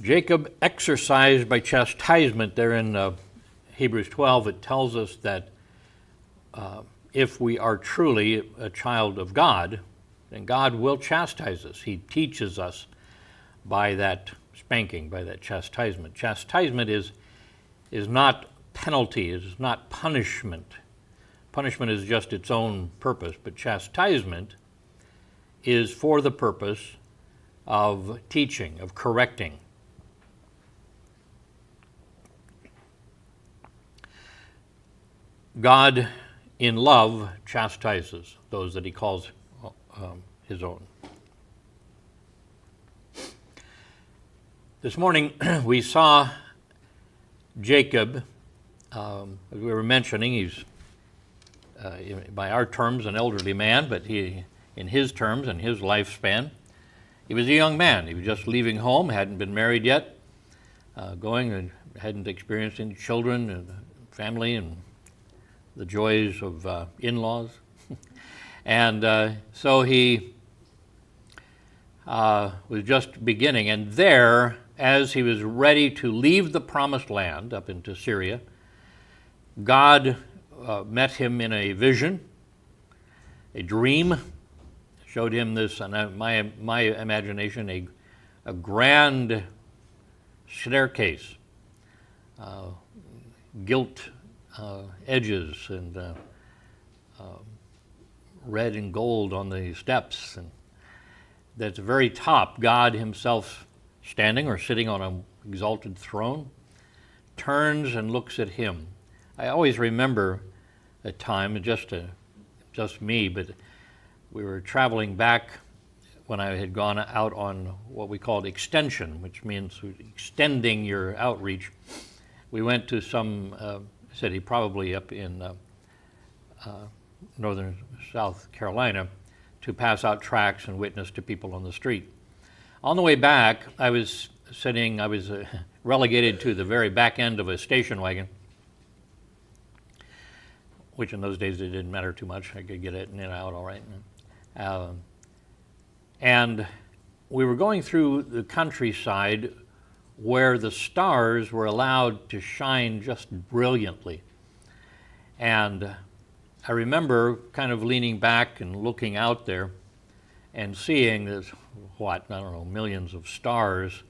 Jacob exercised by chastisement there in Hebrews 12. It tells us that if we are truly a child of God, then God will chastise us. He teaches us by that spanking, by that chastisement. Chastisement is not penalty, it is not punishment. Punishment is just its own purpose, but chastisement is for the purpose of teaching, of correcting. God, in love, chastises those that he calls his own. This morning we saw Jacob, as we were mentioning, he's by our terms an elderly man, but he, in his terms and his lifespan, he was a young man. He was just leaving home, hadn't been married yet, going and hadn't experienced any children and family and the joys of in-laws. And so he was just beginning. And there, as he was ready to leave the promised land up into Syria, God met him in a vision, a dream, showed him this, and my imagination, a grand staircase, gilt edges and red and gold on the steps, and at the very top, God himself standing or sitting on an exalted throne, turns and looks at him. I always remember a time, just me, but we were traveling back when I had gone out on what we called extension, which means extending your outreach. We went to some city, probably up in northern South Carolina, to pass out tracts and witness to people on the street. On the way back, I was relegated to the very back end of a station wagon, which in those days it didn't matter too much. I could get it in and out all right. And we were going through the countryside where the stars were allowed to shine just brilliantly. And I remember kind of leaning back and looking out there and seeing this, millions of stars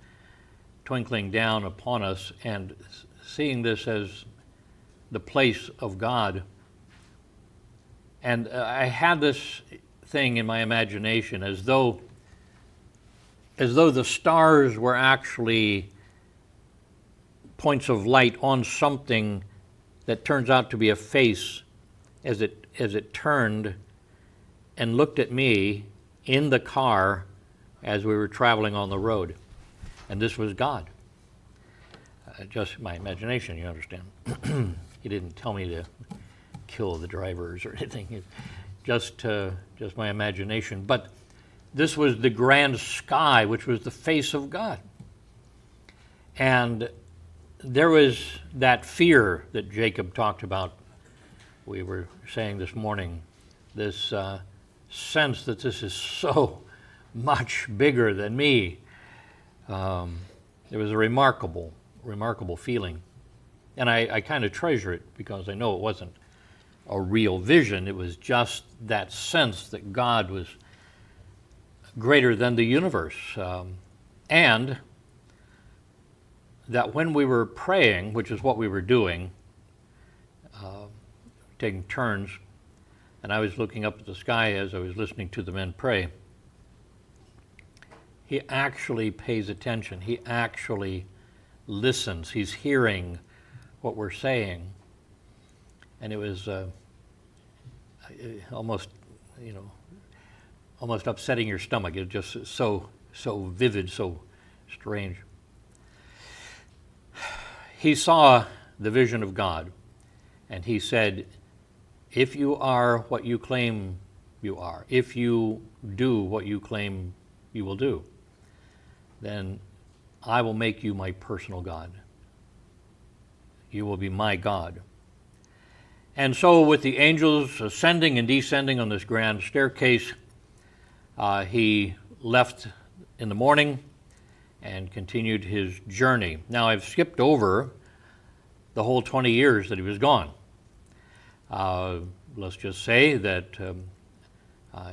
twinkling down upon us, and seeing this as the place of God. And I had this thing in my imagination as though the stars were actually points of light on something that turns out to be a face as it turned and looked at me in the car as we were traveling on the road. And this was God. Just my imagination, you understand. He didn't tell me to kill the drivers or anything. Just my imagination. But this was the grand sky, which was the face of God. And there was that fear that Jacob talked about, we were saying this morning, this sense that this is so much bigger than me. It was a remarkable feeling. And I kind of treasure it because I know it wasn't a real vision. It was just that sense that God was greater than the universe. And that when we were praying, which is what we were doing, taking turns, and I was looking up at the sky as I was listening to the men pray, he actually pays attention. He actually listens. He's hearing what we're saying. And it was almost upsetting your stomach. It was just so vivid, so strange. He saw the vision of God, and he said, if you are what you claim you are, if you do what you claim you will do, then I will make you my personal God. You will be my God. And so with the angels ascending and descending on this grand staircase, he left in the morning and continued his journey. Now, I've skipped over the whole 20 years that he was gone. Let's just say that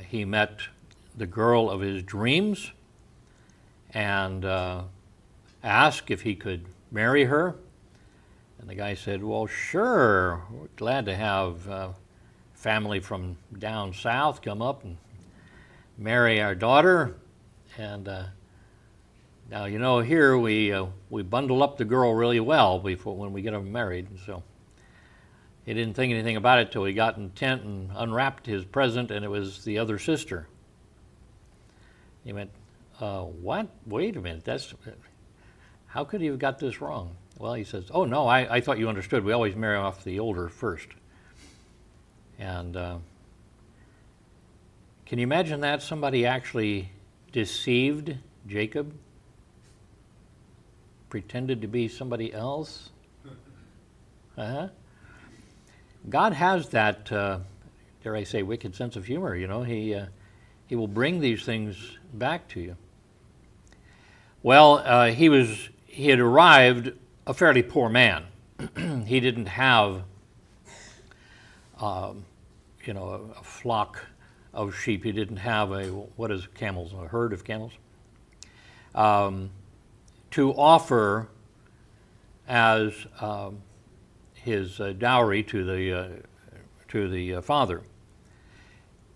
he met the girl of his dreams and asked if he could marry her. And the guy said, well, sure, we're glad to have family from down south come up and marry our daughter. And now, you know, here we bundle up the girl really well before when we get them married. And so he didn't think anything about it till he got in the tent and unwrapped his present, and it was the other sister. He went, what? Wait a minute, how could he have got this wrong? Well, he says, oh no, I thought you understood. We always marry off the older first. And can you imagine that? Somebody actually deceived Jacob, pretended to be somebody else. God has that, dare I say, wicked sense of humor. You know, He will bring these things back to you. Well, he had arrived a fairly poor man. He didn't have, a flock of sheep. He didn't have what is camels, a herd of camels, to offer as his dowry to the father.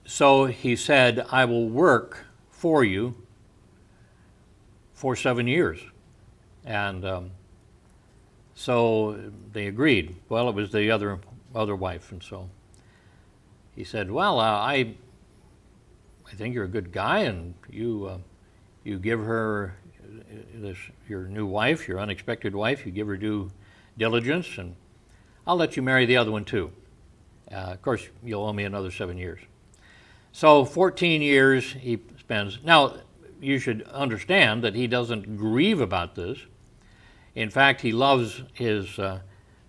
So he said, I will work for you for 7 years. And so they agreed. Well, it was the other wife, and so he said, well, I think you're a good guy, and you give her your new wife, your unexpected wife, you give her due diligence, and I'll let you marry the other one too. Of course, you'll owe me another 7 years. So 14 years he spends. Now, you should understand that he doesn't grieve about this. In fact, he loves his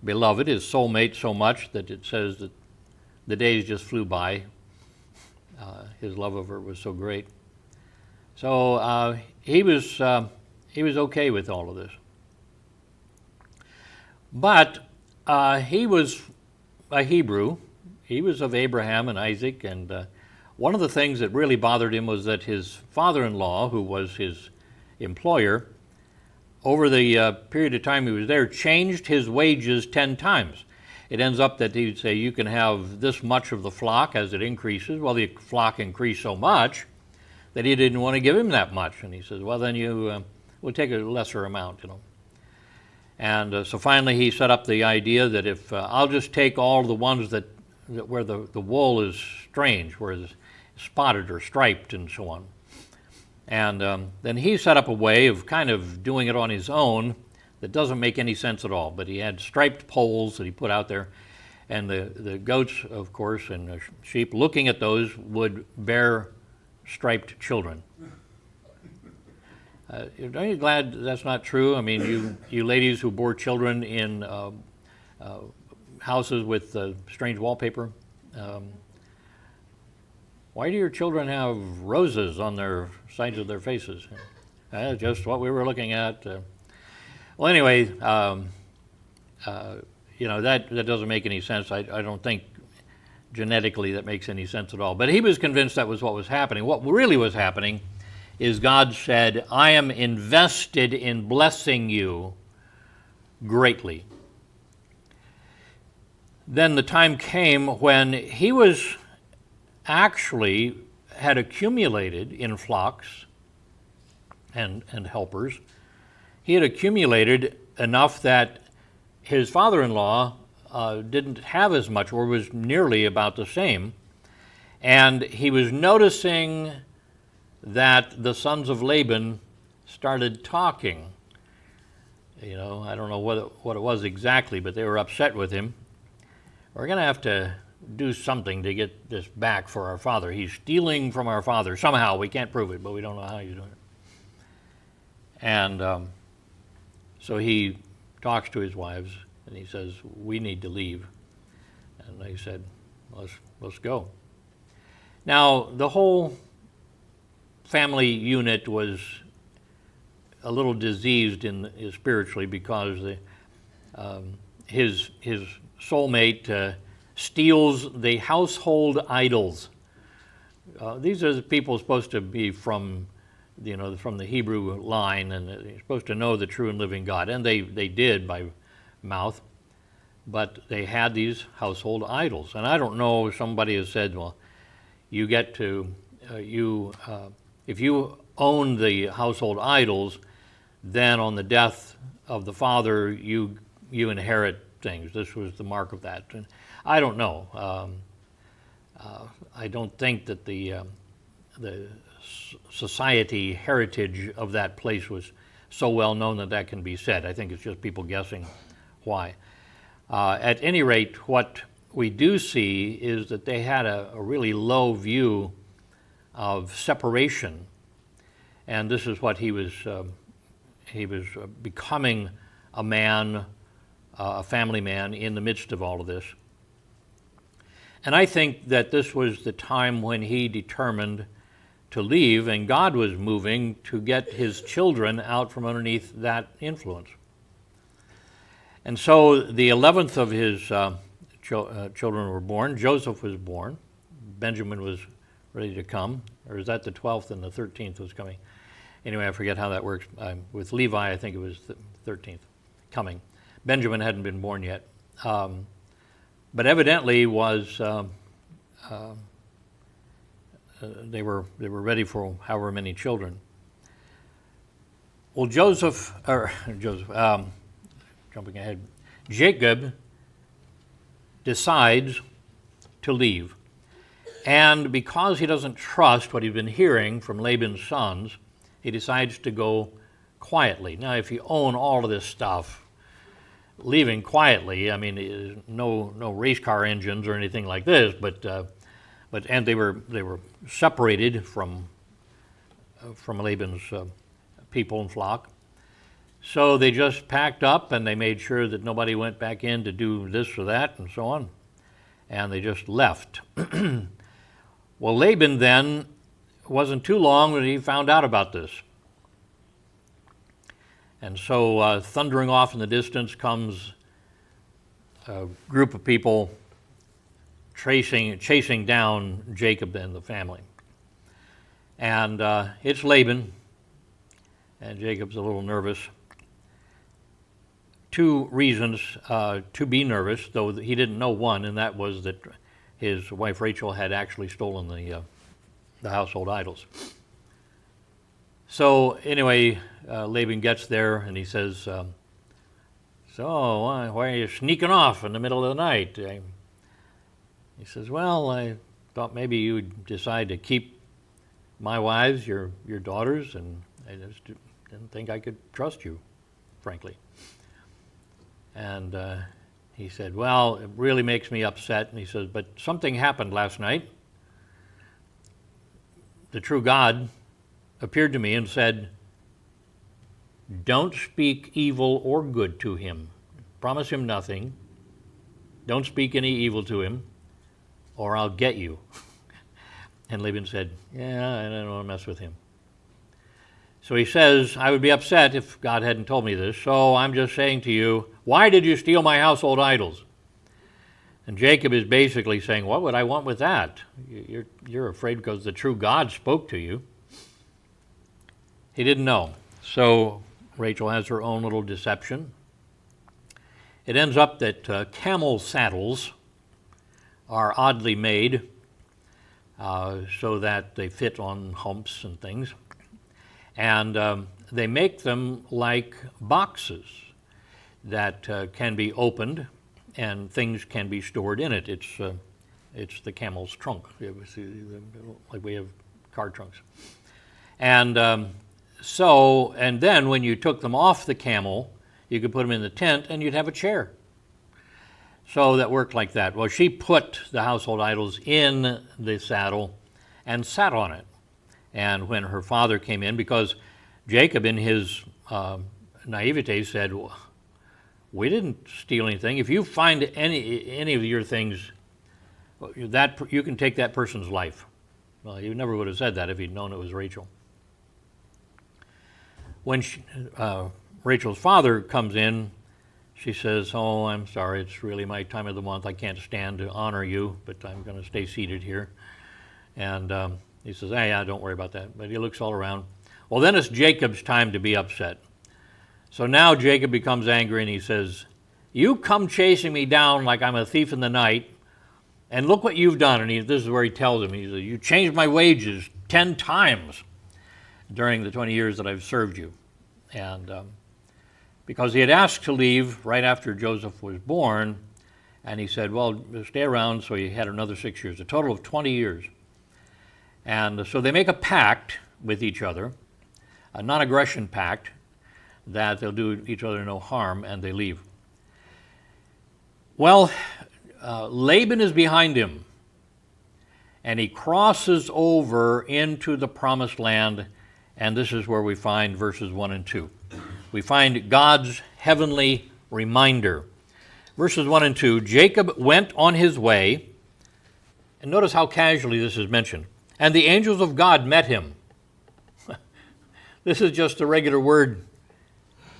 beloved, his soulmate, so much that it says that the days just flew by. His love of her was so great. So he was okay with all of this. But he was a Hebrew. He was of Abraham and Isaac, and one of the things that really bothered him was that his father-in-law, who was his employer, over the period of time he was there, changed his wages 10 times. It ends up that he'd say, you can have this much of the flock as it increases. Well, the flock increased so much that he didn't want to give him that much. And he says, well, then you will take a lesser amount, you know. And so finally he set up the idea that if I'll just take all the ones that where the wool is strange, where it's spotted or striped and so on. And then he set up a way of kind of doing it on his own that doesn't make any sense at all. But he had striped poles that he put out there, and the goats, of course, and the sheep, looking at those, would bear striped children. Aren't you glad that's not true? I mean, you ladies who bore children in houses with strange wallpaper, why do your children have roses on their sides of their faces? Just what we were looking at. Well, anyway, that doesn't make any sense. I don't think genetically that makes any sense at all. But he was convinced that was what was happening. What really was happening is God said, I am invested in blessing you greatly. Then the time came when he was actually had accumulated in flocks and helpers. He had accumulated enough that his father-in-law didn't have as much, or was nearly about the same. And he was noticing that the sons of Laban started talking. You know, I don't know what it was exactly, but they were upset with him. We're going to have to do something to get this back for our father. He's stealing from our father. Somehow, we can't prove it, but we don't know how he's doing it. And so he talks to his wives, and he says, we need to leave. And they said, let's go. Now, the whole family unit was a little diseased spiritually because his soulmate steals the household idols. These are the people supposed to be from the Hebrew line, and they're supposed to know the true and living God, and they did by mouth, but they had these household idols. And I don't know, somebody has said, well, you get to, if you own the household idols, then on the death of the father, you inherit things. This was the mark of that. And I don't know. I don't think that the society heritage of that place was so well known that can be said. I think it's just people guessing why. At any rate, what we do see is that they had a really low view of separation, and this is what he was becoming a man, a family man in the midst of all of this. And I think that this was the time when he determined to leave, and God was moving to get his children out from underneath that influence. And so the 11th of his children were born. Joseph was born. Benjamin was ready to come. Or is that the 12th and the 13th was coming? Anyway, I forget how that works. With Levi, I think it was the 13th coming. Benjamin hadn't been born yet. But evidently was they were ready for however many children. Well, jumping ahead, Jacob decides to leave, and because he doesn't trust what he's been hearing from Laban's sons, he decides to go quietly. Now, if you own all of this stuff, leaving quietly, I mean, no race car engines or anything like this, but they were separated from Laban's people and flock. So they just packed up and they made sure that nobody went back in to do this or that and so on, and they just left. Well, Laban then, wasn't too long when he found out about this. And so thundering off in the distance comes a group of people chasing down Jacob and the family. And it's Laban, and Jacob's a little nervous. Two reasons to be nervous, though he didn't know one, and that was that his wife Rachel had actually stolen the household idols. So anyway, Laban gets there and he says, so why are you sneaking off in the middle of the night? He says, well, I thought maybe you'd decide to keep my wives, your daughters, and I just didn't think I could trust you, frankly. And he said, well, it really makes me upset. And he says, but something happened last night. The true God appeared to me and said, don't speak evil or good to him. Promise him nothing. Don't speak any evil to him, or I'll get you. And Laban said, yeah, I don't want to mess with him. So he says, I would be upset if God hadn't told me this, so I'm just saying to you, why did you steal my household idols? And Jacob is basically saying, what would I want with that? You're afraid because the true God spoke to you. He didn't know. So Rachel has her own little deception. It ends up that camel saddles are oddly made so that they fit on humps and things. And they make them like boxes that can be opened and things can be stored in it. It's the camel's trunk, like we have car trunks. And and then when you took them off the camel, you could put them in the tent and you'd have a chair. So that worked like that. Well, she put the household idols in the saddle and sat on it. And when her father came in, because Jacob in his naivete said, well, we didn't steal anything. If you find any of your things, that you can take that person's life. Well, he never would have said that if he'd known it was Rachel. when Rachel's father comes in, she says, "Oh, I'm sorry, it's really my time of the month. I can't stand to honor you, but I'm going to stay seated here." And he says, "Hey, yeah, don't worry about that." But he looks all around. Well, then it's Jacob's time to be upset. So now Jacob becomes angry and he says, "You come chasing me down like I'm a thief in the night, and look what you've done." And this is where he tells him, he says, "You changed my wages 10 times during the 20 years that I've served you." And because he had asked to leave right after Joseph was born, and he said, "Well, stay around," so he had another 6 years, a total of 20 years. And so they make a pact with each other, a non-aggression pact, that they'll do each other no harm, and they leave. Well, Laban is behind him, and he crosses over into the promised land, and this is where we find verses 1 and 2. We find God's heavenly reminder. Verses 1 and 2, Jacob went on his way, and notice how casually this is mentioned, and the angels of God met him. This is just a regular word,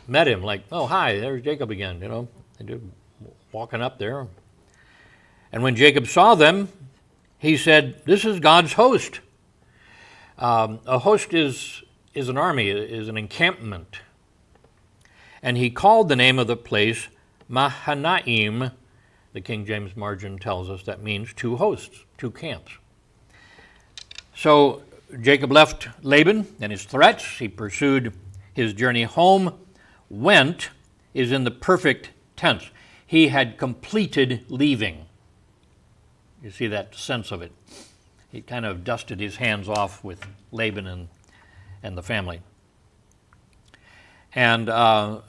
met him, like, "Oh, hi, there's Jacob again," walking up there. And when Jacob saw them, he said, "This is God's host." A host is an army, is an encampment. And he called the name of the place Mahanaim. The King James margin tells us that means two hosts, two camps. So Jacob left Laban and his threats. He pursued his journey home. Went is in the perfect tense. He had completed leaving. You see that sense of it. He kind of dusted his hands off with Laban and the family. And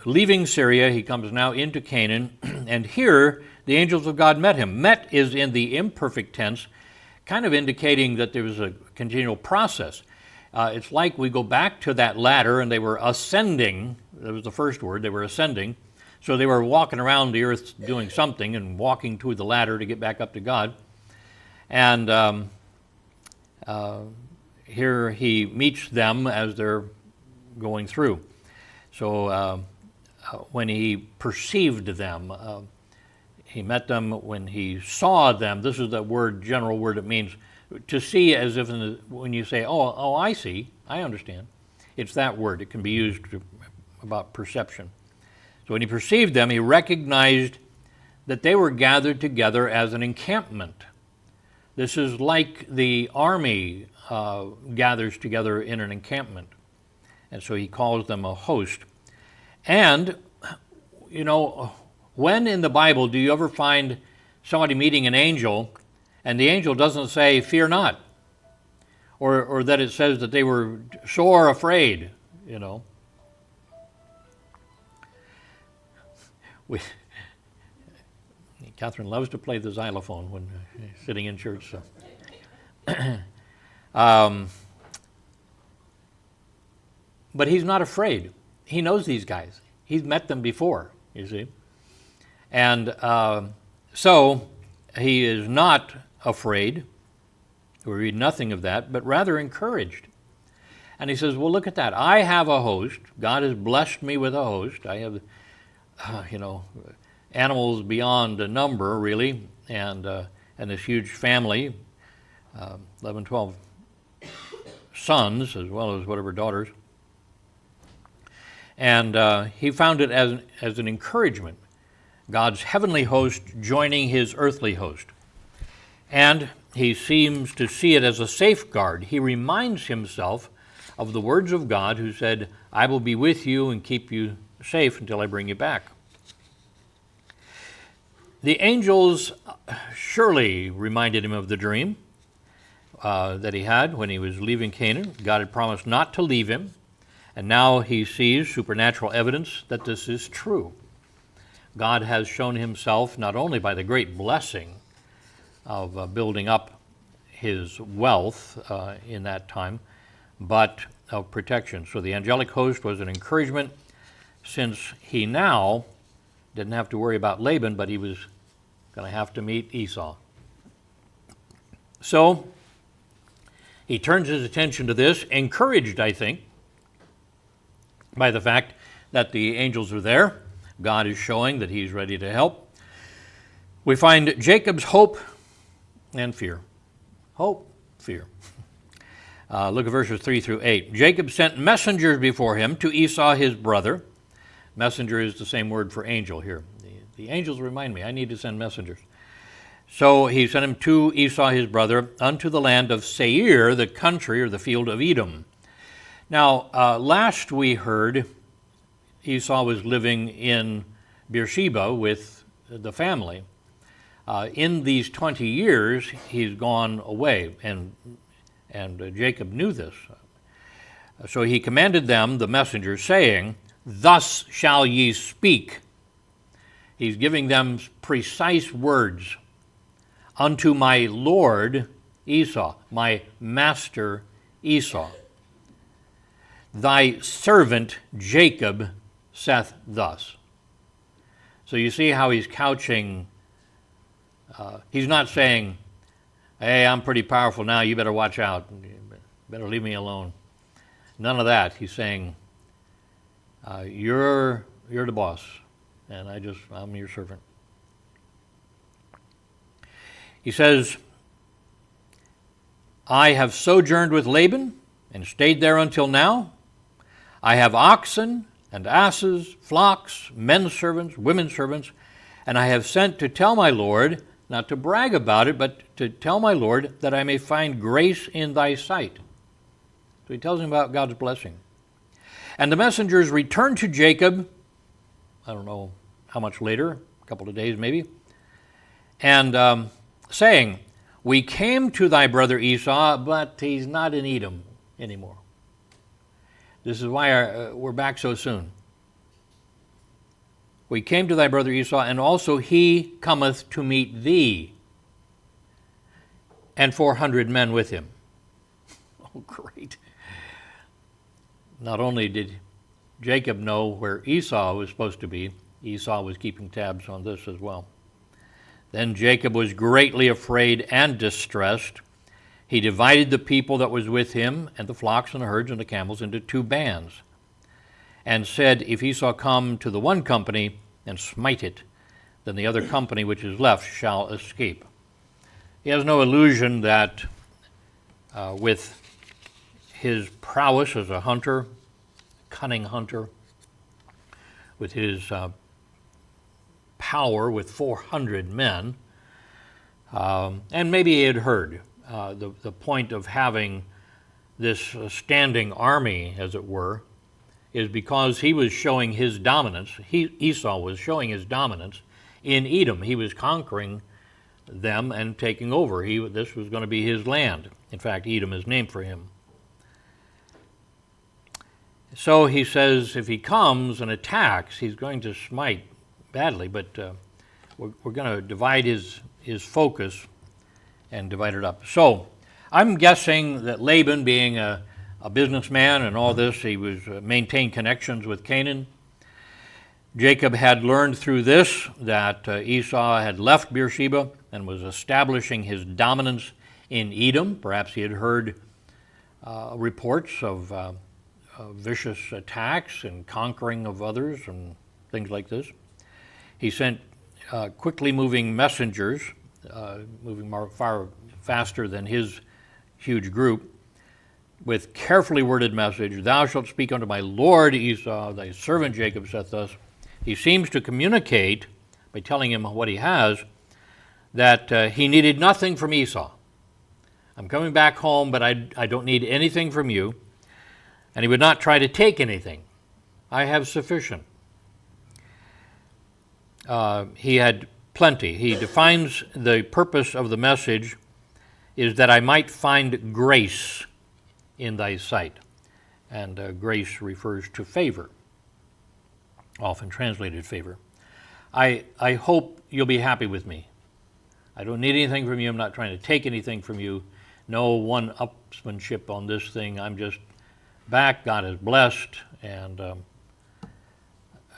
leaving Syria, he comes now into Canaan, and here the angels of God met him. Met is in the imperfect tense, kind of indicating that there was a continual process. It's like we go back to that ladder, and they were ascending. That was the first word. They were ascending. So they were walking around the earth doing something and walking to the ladder to get back up to God. And here he meets them as they're going through. So when he perceived them, he met them. When he saw them, this is the word, general word it means to see, as if when you say, oh, I see, I understand. It's that word. It can be used about perception. So when he perceived them, he recognized that they were gathered together as an encampment. This is like the army gathers together in an encampment. And so he calls them a host. And, when in the Bible do you ever find somebody meeting an angel and the angel doesn't say, "Fear not," or that it says that they were sore afraid, Catherine loves to play the xylophone when sitting in church. So. But he's not afraid. He knows these guys. He's met them before, you see. And so he is not afraid. We read nothing of that, but rather encouraged. And he says, well, look at that. I have a host. God has blessed me with a host. I have, animals beyond a number, really, and this huge family, 11, 12 sons, as well as whatever daughters. And he found it as an encouragement, God's heavenly host joining his earthly host. And he seems to see it as a safeguard. He reminds himself of the words of God, who said, "I will be with you and keep you safe until I bring you back." The angels surely reminded him of the dream that he had when he was leaving Canaan. God had promised not to leave him. And now he sees supernatural evidence that this is true. God has shown himself not only by the great blessing of building up his wealth in that time, but of protection. So the angelic host was an encouragement, since he now didn't have to worry about Laban, but he was going to have to meet Esau. So he turns his attention to this, encouraged, I think, by the fact that the angels are there. God is showing that he's ready to help. We find Jacob's hope and fear. Hope, fear. Look at verses 3 through 8. Jacob sent messengers before him to Esau his brother. Messenger is the same word for angel here. The angels remind me, I need to send messengers. So he sent him to Esau his brother unto the land of Seir, the country or the field of Edom. Now, last we heard Esau was living in Beersheba with the family. In these 20 years, he's gone away, and Jacob knew this. So he commanded them, the messengers, saying, Thus shall ye speak. He's giving them precise words. Unto my lord Esau, my master Esau. Thy servant Jacob saith thus. So you see how he's couching. He's not saying, hey, I'm pretty powerful now, you better watch out. You better leave me alone. None of that. He's saying, you're the boss, and I'm your servant. He says, I have sojourned with Laban and stayed there until now. I have oxen and asses, flocks, men servants, women servants, and I have sent to tell my Lord, not to brag about it, but to tell my Lord that I may find grace in thy sight. So he tells him about God's blessing. And the messengers returned to Jacob, I don't know how much later, a couple of days maybe, and saying, we came to thy brother Esau, but he's not in Edom anymore. This is why we're back so soon. We came to thy brother Esau, and also he cometh to meet thee, and 400 men with him. Oh, great. Not only did Jacob know where Esau was supposed to be, Esau was keeping tabs on this as well. Then Jacob was greatly afraid and distressed. He divided the people that was with him, and the flocks and the herds and the camels, into 2 bands, and said, if Esau come to the one company and smite it, then the other company which is left shall escape. He has no illusion that with his prowess as a hunter, cunning hunter, with his power with 400 men, and maybe he had heard the point of having this standing army, as it were, is because he was showing his dominance. Esau was showing his dominance in Edom. He was conquering them and taking over. This was going to be his land. In fact, Edom is named for him. So he says if he comes and attacks, he's going to smite badly, but we're going to divide his focus and divide it up. So I'm guessing that Laban, being a businessman and all this, he was maintained connections with Canaan. Jacob had learned through this that Esau had left Beersheba and was establishing his dominance in Edom. Perhaps he had heard reports of vicious attacks and conquering of others and things like this. He sent quickly moving messengers, moving far faster than his huge group, with carefully worded message, thou shalt speak unto my lord Esau, thy servant Jacob saith thus. He seems to communicate, by telling him what he has, that he needed nothing from Esau. I'm coming back home, but I don't need anything from you. And he would not try to take anything. I have sufficient. He had plenty. He defines the purpose of the message is that I might find grace in thy sight. And grace refers to favor, often translated favor. I hope you'll be happy with me. I don't need anything from you. I'm not trying to take anything from you. No one-upsmanship on this thing. I'm just back. God is blessed, and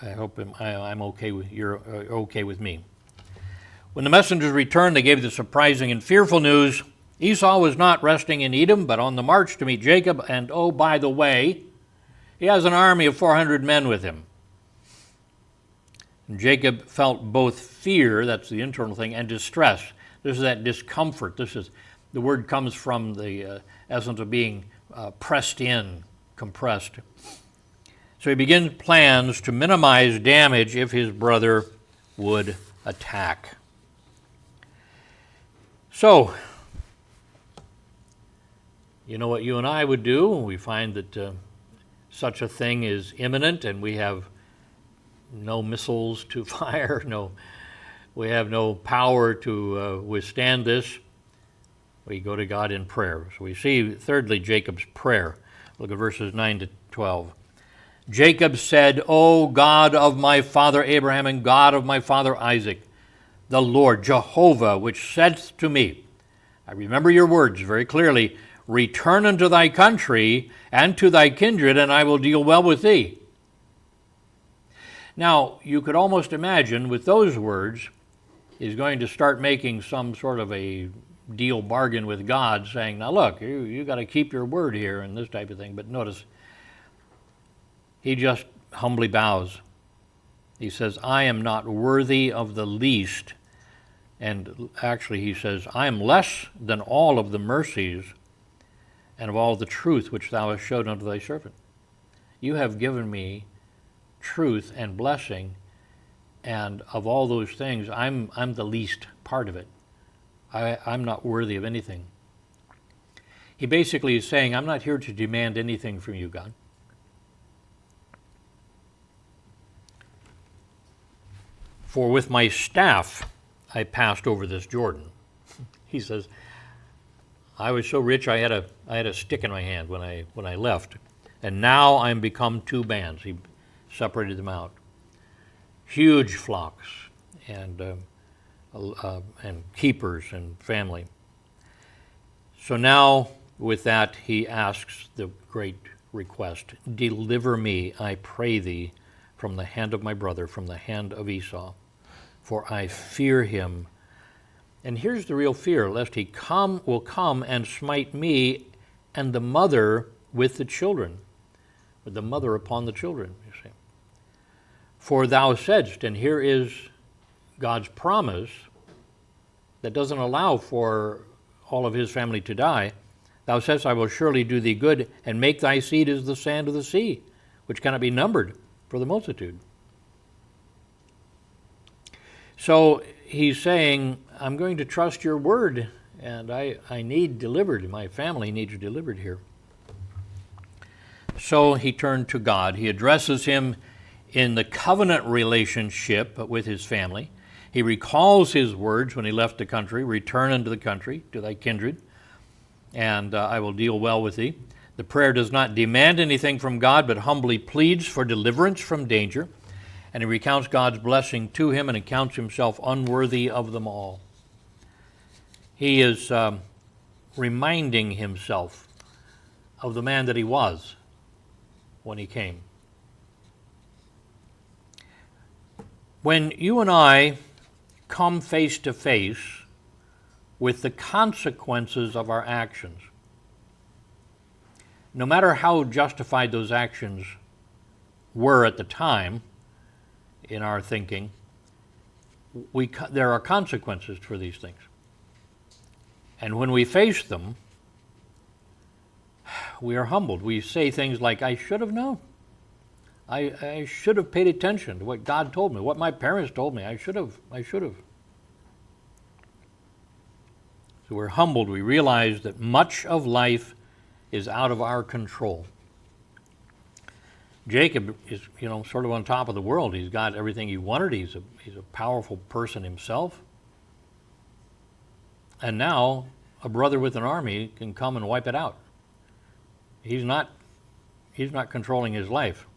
I hope I'm okay with you're okay with me. When the messengers returned, they gave the surprising and fearful news. Esau was not resting in Edom, but on the march to meet Jacob. And oh, by the way, He has an army of 400 men with him. And Jacob felt both fear, that's the internal thing, and distress. This is that discomfort. The word comes from the essence of being pressed in, compressed. So he begins plans to minimize damage if his brother would attack. So, you know what you and I would do? We find that such a thing is imminent and we have no missiles to fire, we have no power to withstand this. We go to God in prayer. So we see, thirdly, Jacob's prayer. Look at verses 9 to 12. Jacob said, O God of my father Abraham and God of my father Isaac, the Lord, Jehovah, which saidst to me, I remember your words very clearly, return unto thy country and to thy kindred, and I will deal well with thee. Now, you could almost imagine with those words, he's going to start making some sort of a deal bargain with God, saying, now look, you got to keep your word here and this type of thing. But notice, he just humbly bows. He says, I am not worthy of the least. And actually he says, I am less than all of the mercies and of all the truth which thou hast showed unto thy servant. You have given me truth and blessing, and of all those things, I'm the least part of it. I'm not worthy of anything. He basically is saying, I'm not here to demand anything from you, God. For with my staff I passed over this Jordan. He says, I was so rich I had a stick in my hand when I left, and now I'm become two bands. He separated them out. Huge flocks and keepers and family. So now with that he asks the great request, deliver me, I pray thee, from the hand of my brother, from the hand of Esau, for I fear him. And here's the real fear, lest he will come and smite me and the mother with the children, with the mother upon the children, you see. For thou saidst, and here is God's promise that doesn't allow for all of his family to die. Thou saidst, I will surely do thee good, and make thy seed as the sand of the sea, which cannot be numbered for the multitude. So he's saying, I'm going to trust your word, and I need delivered. My family needs delivered here. So he turned to God. He addresses him in the covenant relationship with his family. He recalls his words when he left the country, return unto the country, to thy kindred, and I will deal well with thee. The prayer does not demand anything from God, but humbly pleads for deliverance from danger, and he recounts God's blessing to him and accounts himself unworthy of them all. He is reminding himself of the man that he was when he came. When you and I come face to face with the consequences of our actions, no matter how justified those actions were at the time in our thinking, there are consequences for these things. And when we face them, we are humbled. We say things like, I should have known. I should have paid attention to what God told me, what my parents told me. I should have. So we're humbled. We realize that much of life is out of our control. Jacob is, sort of on top of the world. He's got everything he wanted. He's a powerful person himself. And now a brother with an army can come and wipe it out. He's not controlling his life.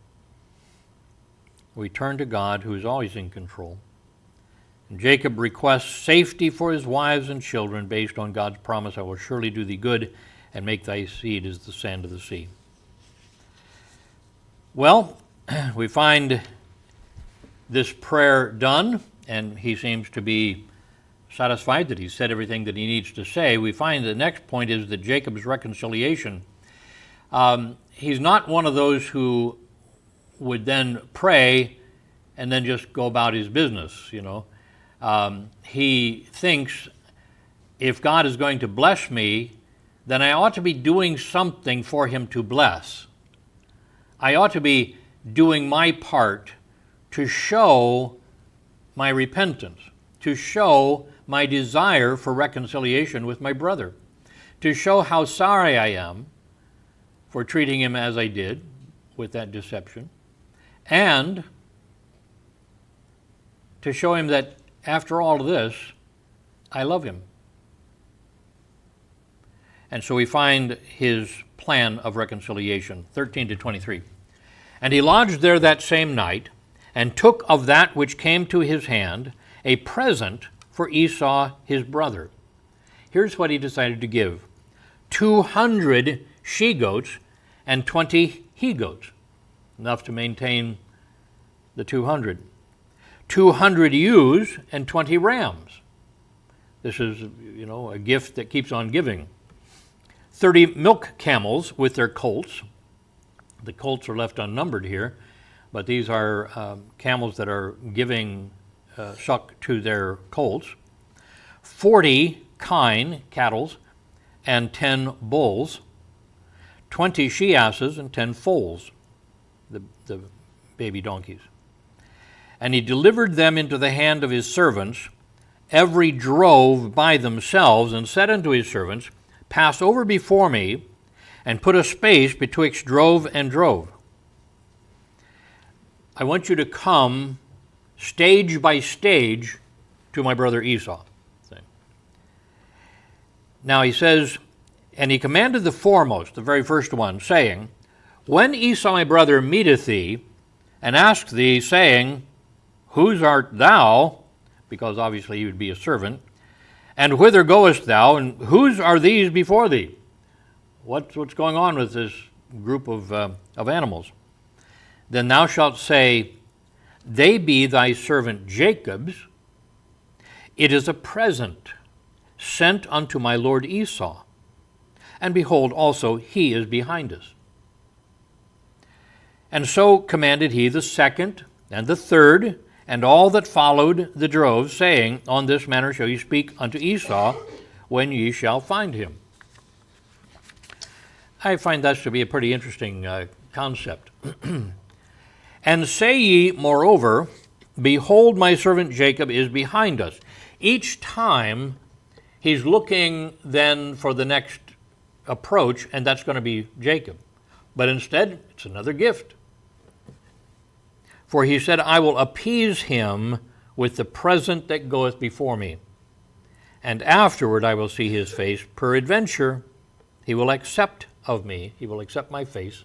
We turn to God, who is always in control. And Jacob requests safety for his wives and children based on God's promise, I will surely do thee good and make thy seed as the sand of the sea. Well, we find this prayer done, and he seems to be satisfied that he said everything that he needs to say. We find the next point is that Jacob's reconciliation He's not one of those who would then pray and then just go about his business, He thinks, if God is going to bless me, then I ought to be doing something for him to bless. I ought to be doing my part to show my repentance, to show my desire for reconciliation with my brother, to show how sorry I am for treating him as I did with that deception, and to show him that after all of this, I love him. And so we find his plan of reconciliation, 13 to 23. And he lodged there that same night, and took of that which came to his hand a present for Esau his brother. Here's what he decided to give: 200 she-goats and 20 he-goats, enough to maintain the 200. 200 ewes and 20 rams. This is, a gift that keeps on giving. 30 milk camels with their colts. The colts are left unnumbered here, but these are camels that are giving suck to their colts. 40 kine, cattle, and 10 bulls. 20 she-asses and 10 foals, the baby donkeys. And he delivered them into the hand of his servants, every drove by themselves, and said unto his servants, Pass over before me, and put a space betwixt drove and drove. I want you to come stage by stage to my brother Esau. Now he says, and he commanded the foremost, the very first one, saying, When Esau my brother meeteth thee, and asked thee, saying, Whose art thou? Because obviously he would be a servant. And whither goest thou? And whose are these before thee? What's going on with this group of animals? Then thou shalt say, They be thy servant Jacob's. It is a present sent unto my lord Esau. And behold, also he is behind us. And so commanded he the second and the third, and all that followed the drove, saying, On this manner shall ye speak unto Esau, when ye shall find him. I find that to be a pretty interesting concept. And say ye, moreover, Behold, my servant Jacob is behind us. Each time he's looking then for the next approach, and that's going to be Jacob. But instead, it's another gift. For he said, I will appease him with the present that goeth before me. And afterward I will see his face. Peradventure, he will accept of me. He will accept my face.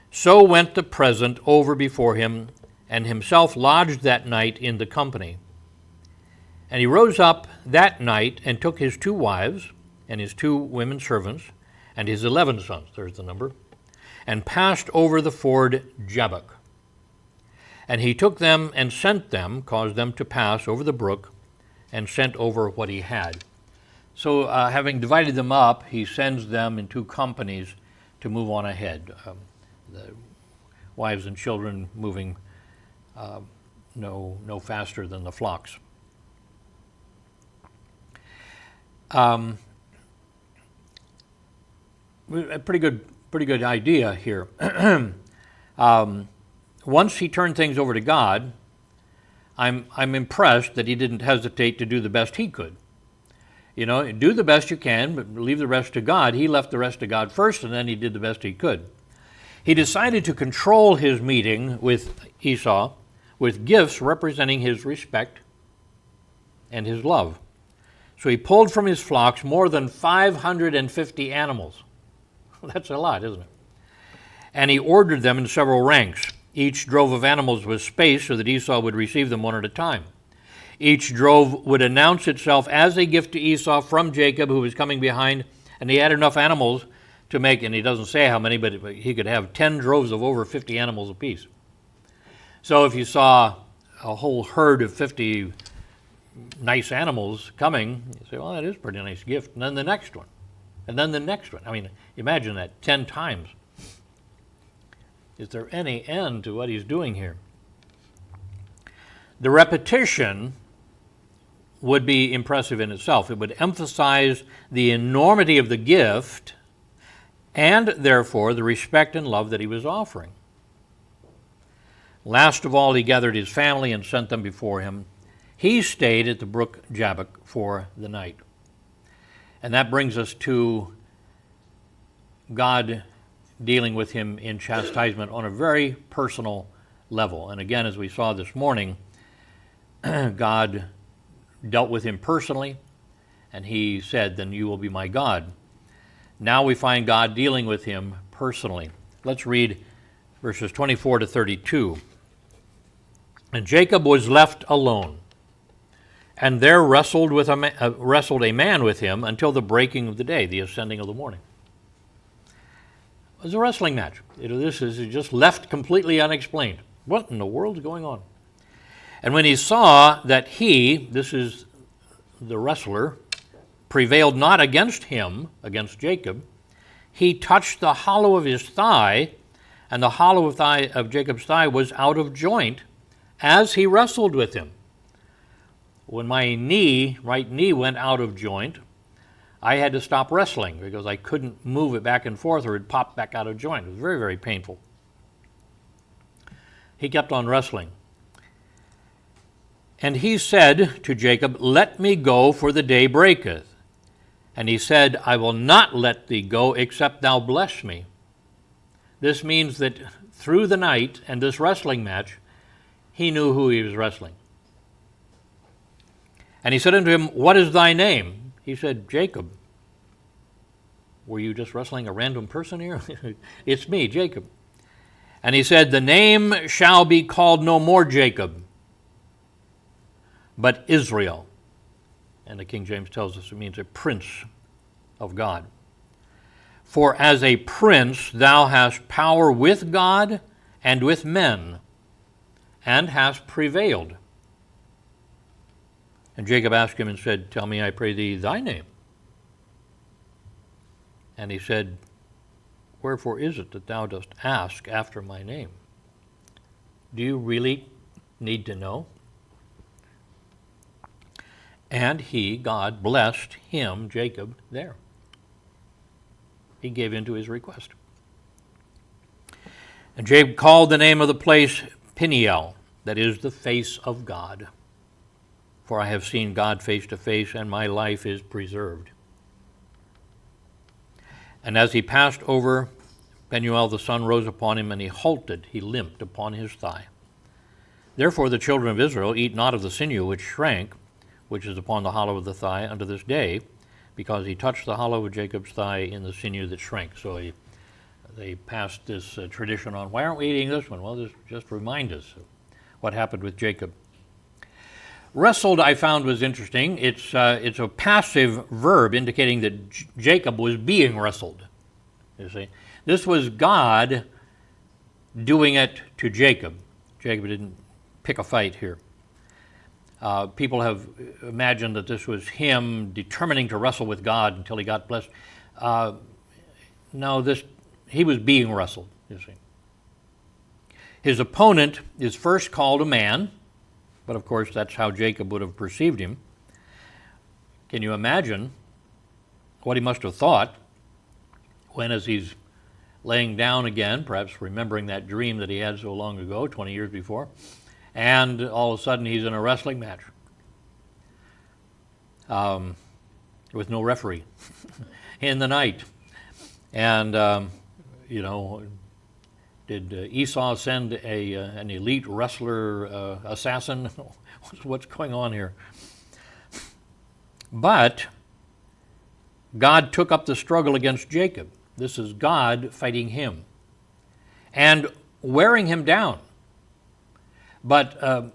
So went the present over before him, and himself lodged that night in the company. And he rose up that night, and took his 2 wives, and his 2 women servants, and his 11 sons, there's the number, and passed over the ford Jabbok. And he took them and sent them, caused them to pass over the brook, and sent over what he had. So having divided them up, he sends them in 2 companies to move on ahead. The wives and children moving no faster than the flocks. A pretty good idea here. Once he turned things over to God, I'm impressed that he didn't hesitate to do the best he could. Do the best you can, but leave the rest to God. He left the rest to God first, and then he did the best he could. He decided to control his meeting with Esau with gifts representing his respect and his love. So he pulled from his flocks more than 550 animals. That's a lot, isn't it? And he ordered them in several ranks. Each drove of animals was spaced so that Esau would receive them one at a time. Each drove would announce itself as a gift to Esau from Jacob, who was coming behind, and he had enough animals to make, and he doesn't say how many, but he could have 10 droves of over 50 animals apiece. So if you saw a whole herd of 50 nice animals coming, you say, well, that is a pretty nice gift. And then the next one. And then the next one. I mean, imagine that 10 times. Is there any end to what he's doing here? The repetition would be impressive in itself. It would emphasize the enormity of the gift and, therefore, the respect and love that he was offering. Last of all, he gathered his family and sent them before him. He stayed at the brook Jabbok for the night. And that brings us to God dealing with him in chastisement on a very personal level. And again, as we saw this morning, God dealt with him personally, and he said, "Then you will be my God." Now we find God dealing with him personally. Let's read verses 24 to 32. And Jacob was left alone, and there wrestled a man with him until the breaking of the day, the ascending of the morning. It was a wrestling match. This is just left completely unexplained. What in the world is going on? And when he saw that he, this is the wrestler, prevailed not against him, against Jacob, he touched the hollow of his thigh, and the hollow of Jacob's thigh was out of joint as he wrestled with him. When my right knee went out of joint, I had to stop wrestling because I couldn't move it back and forth or it popped back out of joint. It was very, very painful. He kept on wrestling. And he said to Jacob, "Let me go, for the day breaketh." And he said, "I will not let thee go, except thou bless me." This means that through the night and this wrestling match, he knew who he was wrestling. And he said unto him, "What is thy name?" He said, "Jacob." Were you just wrestling a random person here? It's me, Jacob. And he said, "The name shall be called no more Jacob, but Israel." And the King James tells us it means a prince of God. "For as a prince thou hast power with God and with men, and hast prevailed." And Jacob asked him and said, "Tell me, I pray thee, thy name." And he said, "Wherefore is it that thou dost ask after my name?" Do you really need to know? And he, God, blessed him, Jacob, there. He gave in to his request. And Jacob called the name of the place Peniel, that is, the face of God. For I have seen God face to face, and my life is preserved. And as he passed over Peniel, the sun rose upon him, and he halted, he limped upon his thigh. Therefore the children of Israel eat not of the sinew which shrank, which is upon the hollow of the thigh, unto this day, because he touched the hollow of Jacob's thigh in the sinew that shrank. So they passed this tradition on. Why aren't we eating this one? Well, this just reminds us of what happened with Jacob. Wrestled, I found, was interesting. It's a passive verb indicating that Jacob was being wrestled. You see, this was God doing it to Jacob. Jacob didn't pick a fight here. People have imagined that this was him determining to wrestle with God until he got blessed. No, he was being wrestled, you see. His opponent is first called a man, but of course that's how Jacob would have perceived him. Can you imagine what he must have thought when, as he's laying down again, perhaps remembering that dream that he had so long ago, 20 years before, and all of a sudden he's in a wrestling match with no referee in the night. And, did Esau send an elite wrestler assassin? What's going on here? But God took up the struggle against Jacob. This is God fighting him and wearing him down. But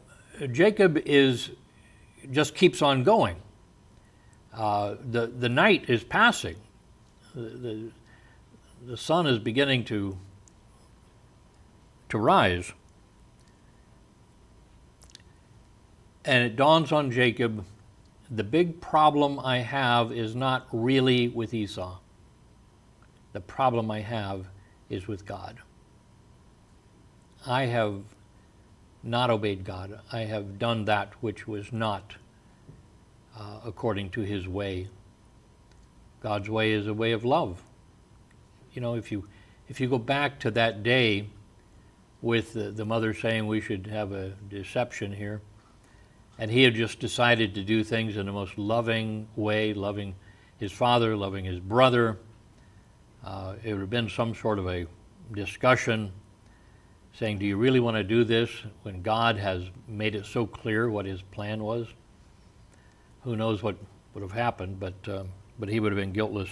Jacob just keeps on going. The night is passing. The sun is beginning to rise. And it dawns on Jacob, the big problem I have is not really with Esau. The problem I have is with God. I have not obeyed God. I have done that which was not according to his way. God's way is a way of love. You know, if you go back to that day with the mother saying we should have a deception here, and he had just decided to do things in the most loving way, loving his father, loving his brother, it would have been some sort of a discussion saying, do you really want to do this when God has made it so clear what his plan was? Who knows what would have happened, but he would have been guiltless.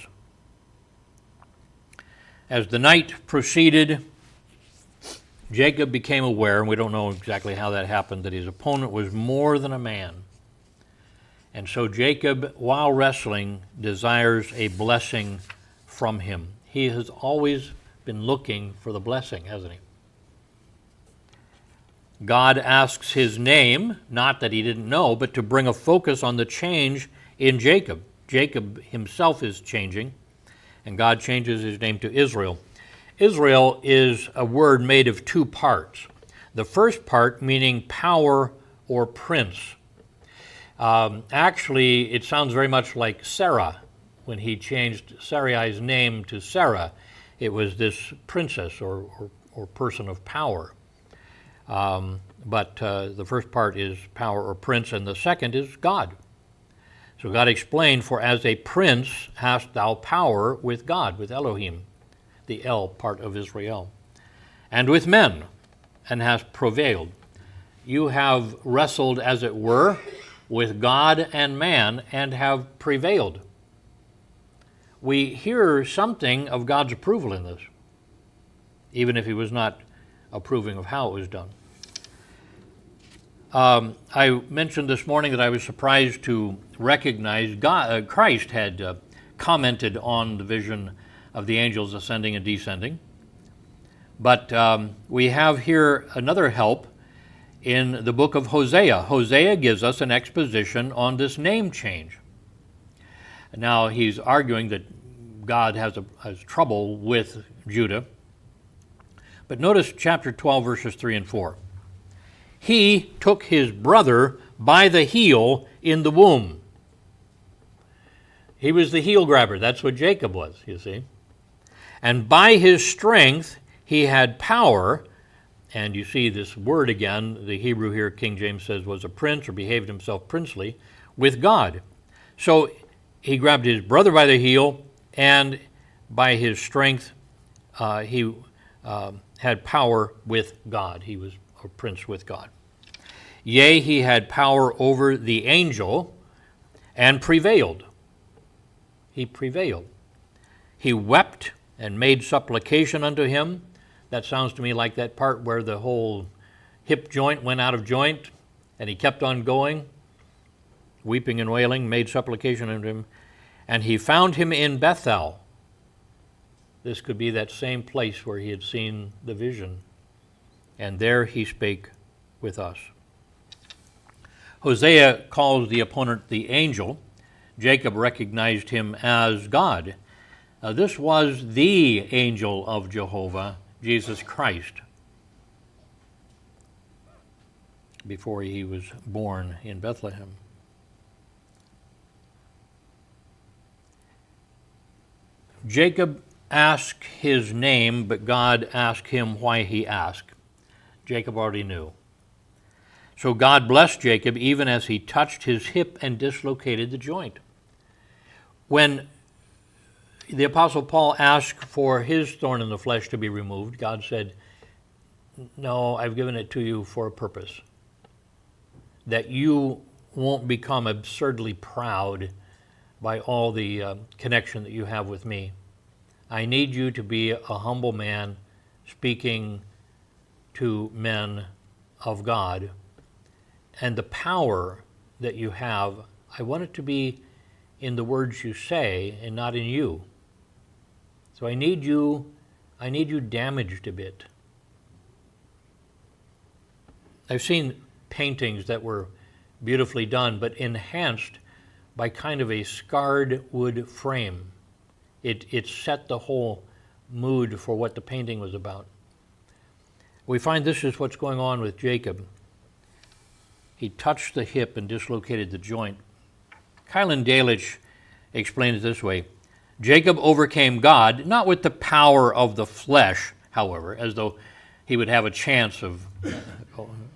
As the night proceeded, Jacob became aware, and we don't know exactly how that happened, that his opponent was more than a man. And so Jacob, while wrestling, desires a blessing from him. He has always been looking for the blessing, hasn't he? God asks his name, not that he didn't know, but to bring a focus on the change in Jacob. Jacob himself is changing, and God changes his name to Israel. Israel is a word made of two parts. The first part meaning power or prince. Actually, it sounds very much like Sarah. When he changed Sarai's name to Sarah, it was this princess or person of power. But the first part is power or prince, and the second is God. So God explained, for as a prince hast thou power with God, with Elohim, the El part of Israel, and with men, and hast prevailed. You have wrestled, as it were, with God and man, and have prevailed. We hear something of God's approval in this, even if he was not approving of how it was done. I mentioned this morning that I was surprised to recognize Christ had commented on the vision of the angels ascending and descending. But we have here another help in the book of Hosea. Hosea gives us an exposition on this name change. Now he's arguing that God has trouble with Judah. But notice chapter 12, verses 3 and 4. He took his brother by the heel in the womb. He was the heel grabber. That's what Jacob was, you see. And by his strength he had power, and you see this word again, the Hebrew here, King James says, was a prince or behaved himself princely, with God. So he grabbed his brother by the heel, and by his strength he had power with God. He was a prince with God. Yea, he had power over the angel and prevailed. He prevailed. He wept and made supplication unto him. That sounds to me like that part where the whole hip joint went out of joint and he kept on going, weeping and wailing, made supplication unto him. And he found him in Bethel. This could be that same place where he had seen the vision. And there he spake with us. Hosea calls the opponent the angel. Jacob recognized him as God. This was the angel of Jehovah, Jesus Christ, before he was born in Bethlehem. Jacob asked his name, but God asked him why he asked. Jacob already knew. So God blessed Jacob even as he touched his hip and dislocated the joint. When the Apostle Paul asked for his thorn in the flesh to be removed, God said, no, I've given it to you for a purpose, that you won't become absurdly proud by all the connection that you have with me. I need you to be a humble man speaking to men of God. And the power that you have, I want it to be in the words you say and not in you. So I need you damaged a bit. I've seen paintings that were beautifully done, but enhanced by kind of a scarred wood frame. It set the whole mood for what the painting was about. We find this is what's going on with Jacob. He touched the hip and dislocated the joint. Kylan Dalish explains it this way: Jacob overcame God, not with the power of the flesh, however, as though he would have a chance of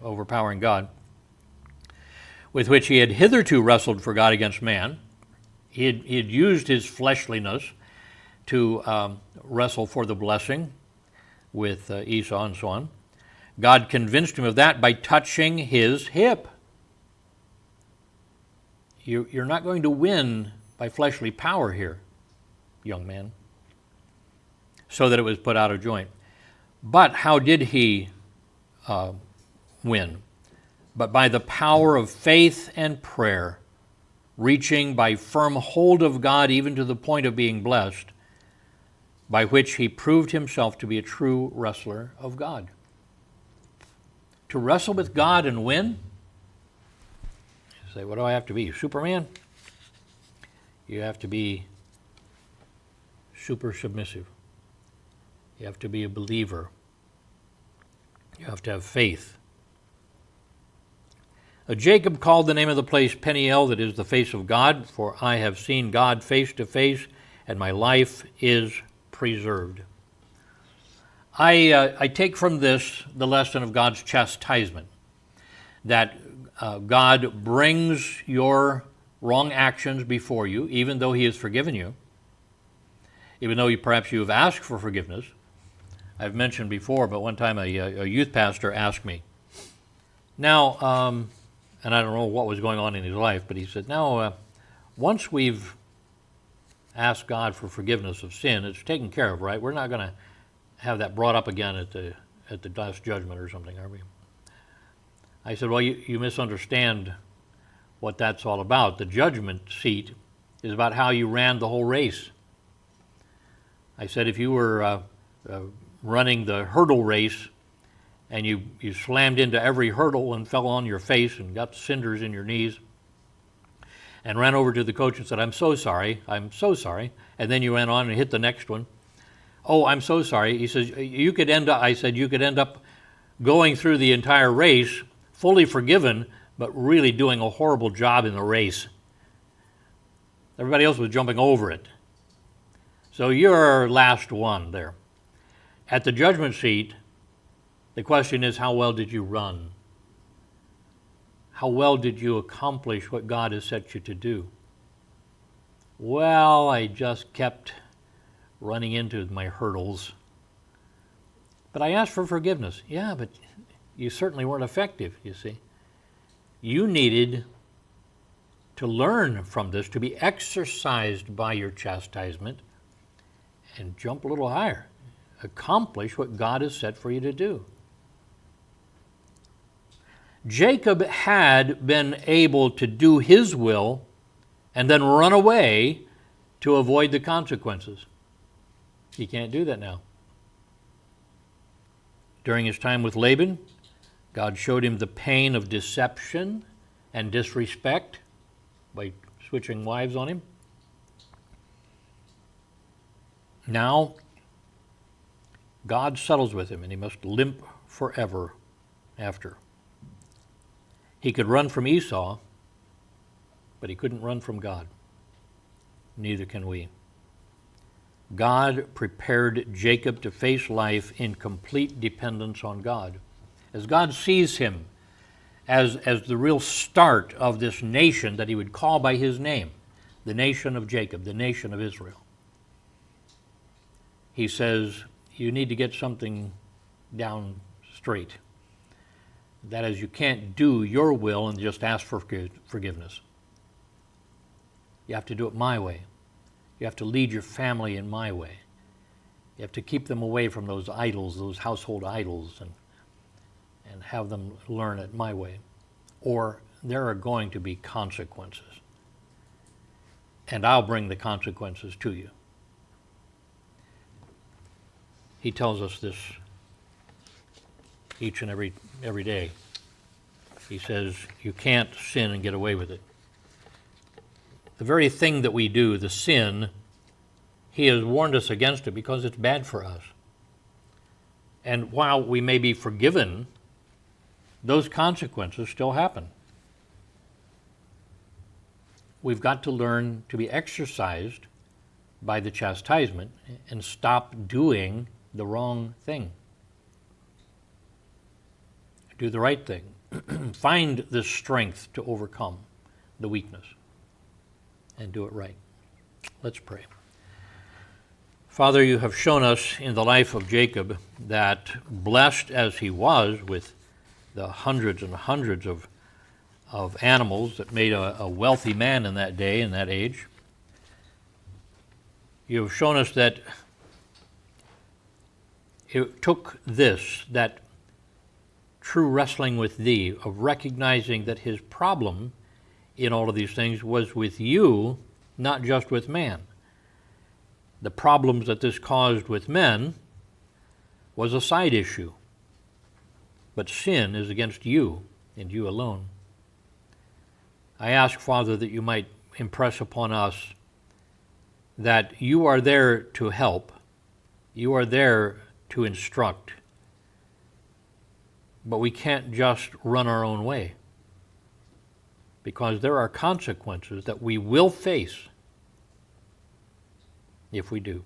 overpowering God, with which he had hitherto wrestled for God against man. He had used his fleshliness to wrestle for the blessing with Esau and so on. God convinced him of that by touching his hip. You're not going to win by fleshly power here, young man. So that it was put out of joint. But how did he win? But by the power of faith and prayer, reaching by firm hold of God even to the point of being blessed, by which he proved himself to be a true wrestler of God. To wrestle with God and win? You say, what do I have to be? Superman? You have to be super submissive. You have to be a believer. You have to have faith. Jacob called the name of the place Peniel, that is the face of God, for I have seen God face to face, and my life is preserved. I take from this the lesson of God's chastisement, that God brings your wrong actions before you, even though he has forgiven you, even though perhaps you have asked for forgiveness. I've mentioned before, but one time a youth pastor asked me, now, and I don't know what was going on in his life, but he said, now, once we've asked God for forgiveness of sin, it's taken care of, right? We're not going to have that brought up again at the last judgment or something, are we? I said, well, you misunderstand what that's all about. The judgment seat is about how you ran the whole race. I said, if you were running the hurdle race and you slammed into every hurdle and fell on your face and got cinders in your knees and ran over to the coach and said, I'm so sorry, and then you ran on and hit the next one. Oh, I'm so sorry. He says, you could end up going through the entire race fully forgiven, but really doing a horrible job in the race. Everybody else was jumping over it. So you're last one there. At the judgment seat, the question is, how well did you run? How well did you accomplish what God has set you to do? Well, I just kept running into my hurdles. But I asked for forgiveness. Yeah, but you certainly weren't effective, you see. You needed to learn from this, to be exercised by your chastisement, and jump a little higher. Accomplish what God has set for you to do. Jacob had been able to do his will and then run away to avoid the consequences. He can't do that now. During his time with Laban, God showed him the pain of deception and disrespect by switching wives on him. Now, God settles with him, and he must limp forever after. He could run from Esau, but he couldn't run from God. Neither can we. God prepared Jacob to face life in complete dependence on God. As God sees him as the real start of this nation that he would call by his name, the nation of Jacob, the nation of Israel, he says, you need to get something down straight. That is, you can't do your will and just ask for forgiveness. You have to do it my way. You have to lead your family in my way. You have to keep them away from those idols, those household idols, and have them learn it my way. Or there are going to be consequences. And I'll bring the consequences to you. He tells us this each and every day. He says, you can't sin and get away with it. The very thing that we do, the sin, He has warned us against it because it's bad for us. And while we may be forgiven, those consequences still happen. We've got to learn to be exercised by the chastisement and stop doing the wrong thing. Do the right thing. Find the strength to overcome the weakness and do it right. Let's pray. Father, you have shown us in the life of Jacob that blessed as he was with the hundreds and hundreds of animals that made a wealthy man in that day, in that age, you have shown us that it took that true wrestling with thee, of recognizing that his problem in all of these things was with you, not just with man. The problems that this caused with men was a side issue, but sin is against you and you alone. I ask, Father, that you might impress upon us that you are there to help, you are there to instruct, but we can't just run our own way, because there are consequences that we will face if we do.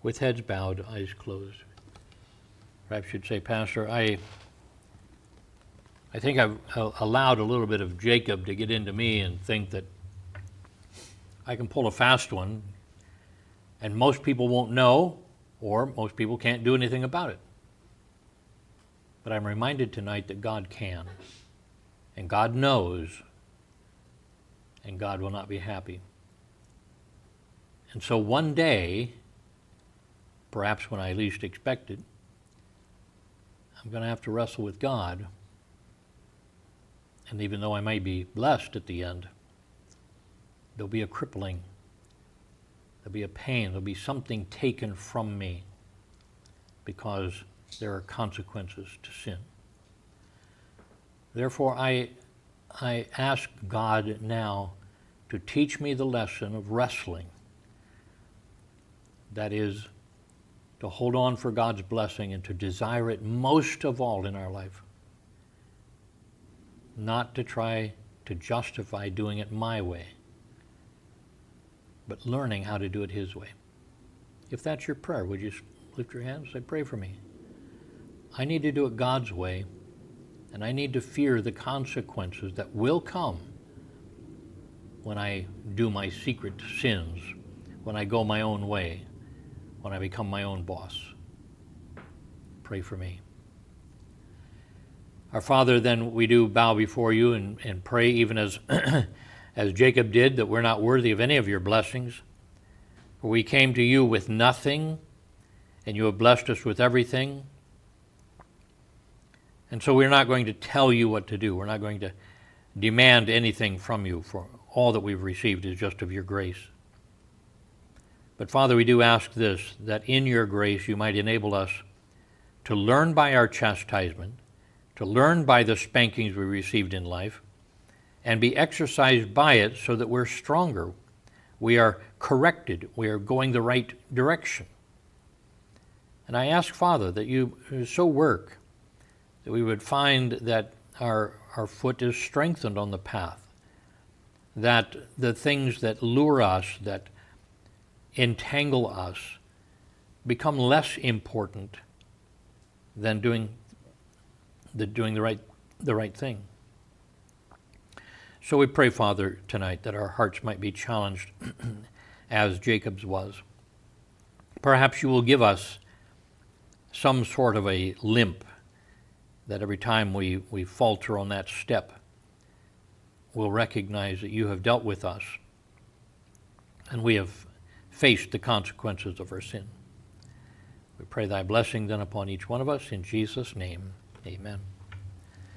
With heads bowed, eyes closed. Perhaps you'd say, Pastor, I think I've allowed a little bit of Jacob to get into me and think that I can pull a fast one and most people won't know, or most people can't do anything about it. But I'm reminded tonight that God can, and God knows, and God will not be happy. And so one day, perhaps when I least expected, I'm going to have to wrestle with God. And even though I may be blessed at the end, there'll be a crippling, there'll be a pain, there'll be something taken from me because there are consequences to sin. Therefore, I ask God now to teach me the lesson of wrestling. That is, to hold on for God's blessing and to desire it most of all in our life. Not to try to justify doing it my way, but learning how to do it His way. If that's your prayer, would you lift your hands and say, pray for me? I need to do it God's way, and I need to fear the consequences that will come when I do my secret sins, when I go my own way, when I become my own boss. Pray for me. Our Father, then we do bow before you and pray, even as as Jacob did, that we're not worthy of any of your blessings. For we came to you with nothing, and you have blessed us with everything. And so we're not going to tell you what to do. We're not going to demand anything from you, for all that we've received is just of your grace. But Father, we do ask this, that in your grace you might enable us to learn by our chastisement, to learn by the spankings we received in life, and be exercised by it so that we're stronger. We are corrected. We are going the right direction. And I ask, Father, that you so work that we would find that our foot is strengthened on the path, that the things that lure us, that entangle us, become less important than doing the right thing. So we pray, Father, tonight that our hearts might be challenged as Jacob's was. Perhaps you will give us some sort of a limp, that every time we falter on that step, we'll recognize that you have dealt with us and we have faced the consequences of our sin. We pray thy blessing then upon each one of us. In Jesus' name, amen.